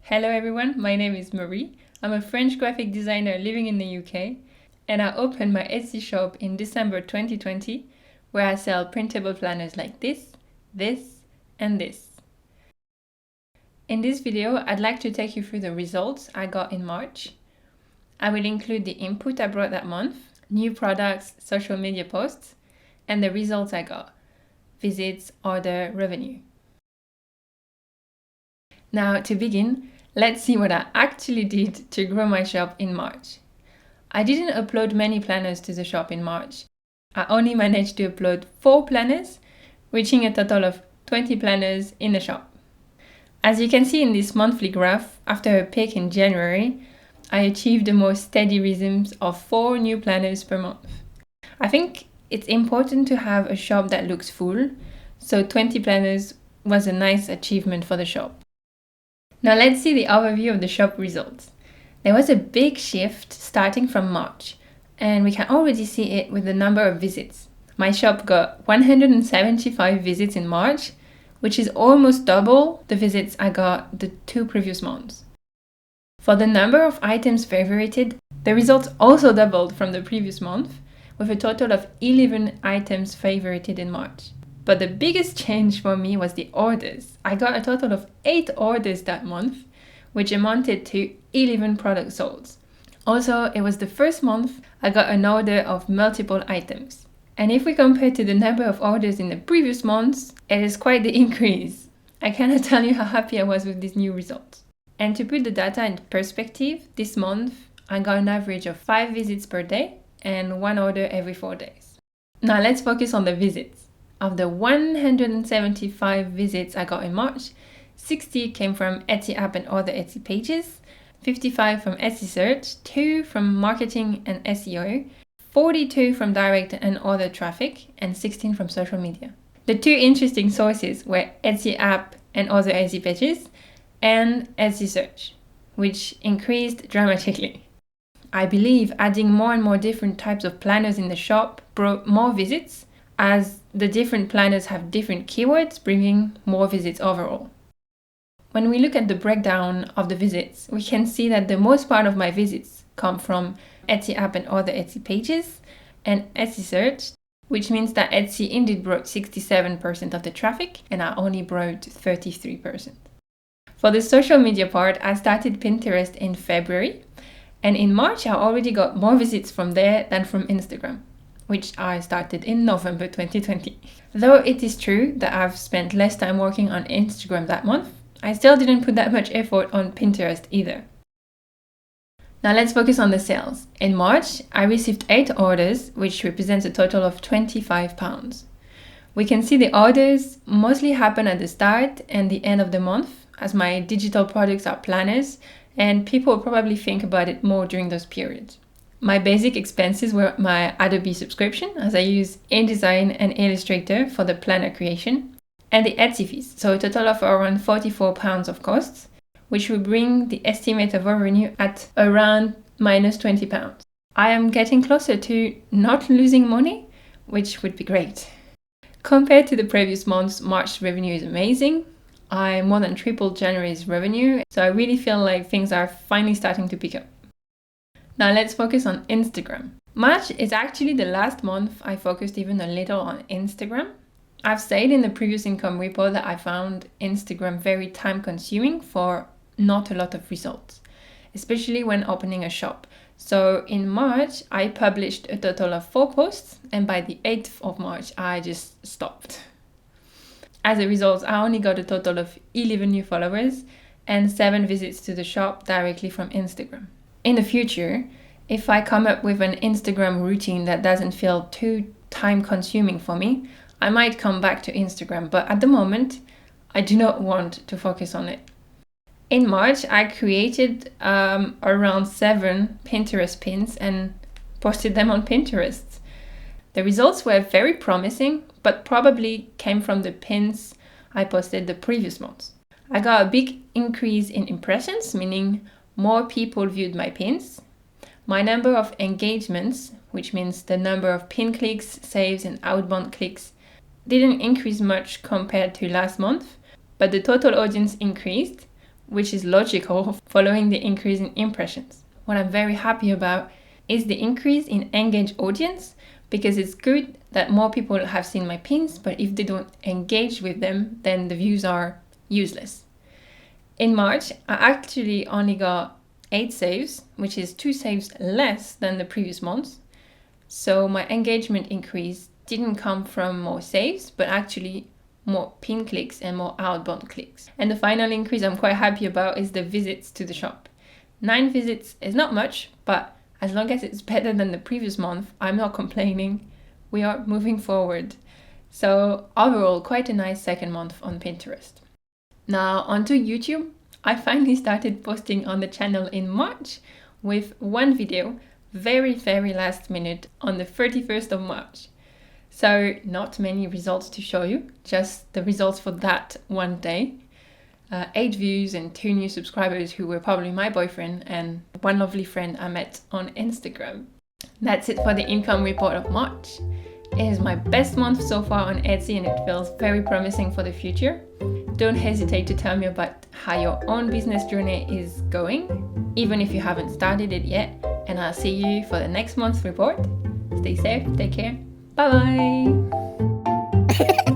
Hello everyone, my name is Marie. I'm a French graphic designer living in the UK, and I opened my Etsy shop in December 2020, where I sell printable planners like this, and this. In this video, I'd like to take you through the results I got in March. I will include the input I brought that month, new products, social media posts, and the results I got: visits, order, revenue. Now, to begin, let's see what I actually did to grow my shop in March. I didn't upload many planners to the shop in March. I only managed to upload 4 planners, reaching a total of 20 planners in the shop. As you can see in this monthly graph, after a peak in January, I achieved a more steady rhythm of 4 new planners per month. I think it's important to have a shop that looks full, so 20 planners was a nice achievement for the shop. Now let's see the overview of the shop results. There was a big shift starting from March, and we can already see it with the number of visits. My shop got 175 visits in March, which is almost double the visits I got the 2 previous months. For the number of items favorited, the results also doubled from the previous month, with a total of 11 items favorited in March. But the biggest change for me was the orders. I got a total of 8 orders that month, which amounted to 11 products sold. Also, it was the first month I got an order of multiple items. And if we compare to the number of orders in the previous months, it is quite the increase. I cannot tell you how happy I was with these new results. And to put the data in perspective, this month I got an average of 5 visits per day and 1 order every 4 days. Now let's focus on the visits. Of the 175 visits I got in March, 60 came from Etsy app and other Etsy pages, 55 from Etsy search, 2 from marketing and SEO, 42 from direct and other traffic, and 16 from social media. The 2 interesting sources were Etsy app and other Etsy pages, and Etsy search, which increased dramatically. I believe adding more and more different types of planners in the shop brought more visits, as the different planners have different keywords, bringing more visits overall. When we look at the breakdown of the visits, we can see that the most part of my visits come from Etsy app and other Etsy pages and Etsy search, which means that Etsy indeed brought 67% of the traffic and I only brought 33%. For the social media part, I started Pinterest in February, and in March I already got more visits from there than from Instagram, which I started in November 2020. Though it is true that I've spent less time working on Instagram that month, I still didn't put that much effort on Pinterest either. Now let's focus on the sales. In March, I received 8 orders, which represents a total of £25. We can see the orders mostly happen at the start and the end of the month, as my digital products are planners, and people probably think about it more during those periods. My basic expenses were my Adobe subscription, as I use InDesign and Illustrator for the planner creation, and the Etsy fees, so a total of around £44 of costs, which will bring the estimate of revenue at around minus £20. I am getting closer to not losing money, which would be great. Compared to the previous months, March revenue is amazing. I more than tripled January's revenue, so I really feel like things are finally starting to pick up. Now let's focus on Instagram. March is actually the last month I focused even a little on Instagram. I've said in the previous income report that I found Instagram very time consuming for not a lot of results, especially when opening a shop. So in March, I published a total of 4 posts, and by the 8th of March, I just stopped. As a result, I only got a total of 11 new followers and 7 visits to the shop directly from Instagram. In the future, if I come up with an Instagram routine that doesn't feel too time consuming for me, I might come back to Instagram, but at the moment, I do not want to focus on it. In March, I created around 7 Pinterest pins and posted them on Pinterest. The results were very promising, but probably came from the pins I posted the previous months. I got a big increase in impressions, meaning more people viewed my pins. My number of engagements, which means the number of pin clicks, saves, and outbound clicks, didn't increase much compared to last month, but the total audience increased, which is logical following the increase in impressions. What I'm very happy about is the increase in engaged audience, because it's good that more people have seen my pins, but if they don't engage with them, then the views are useless. In March, I actually only got 8 saves, which is 2 saves less than the previous months. So my engagement increase didn't come from more saves, but actually more pin clicks and more outbound clicks. And the final increase I'm quite happy about is the visits to the shop. 9 visits is not much, but as long as it's better than the previous month, I'm not complaining. We are moving forward. So overall, quite a nice second month on Pinterest. Now onto YouTube. I finally started posting on the channel in March with one video, very last minute, on the 31st of March. So not many results to show you, just the results for that one day. 8 views and 2 new subscribers who were probably my boyfriend and one lovely friend I met on Instagram. That's it for the income report of March. It is my best month so far on Etsy and it feels very promising for the future. Don't hesitate to tell me about how your own business journey is going, even if you haven't started it yet. And I'll see you for the next month's report. Stay safe, take care, bye bye!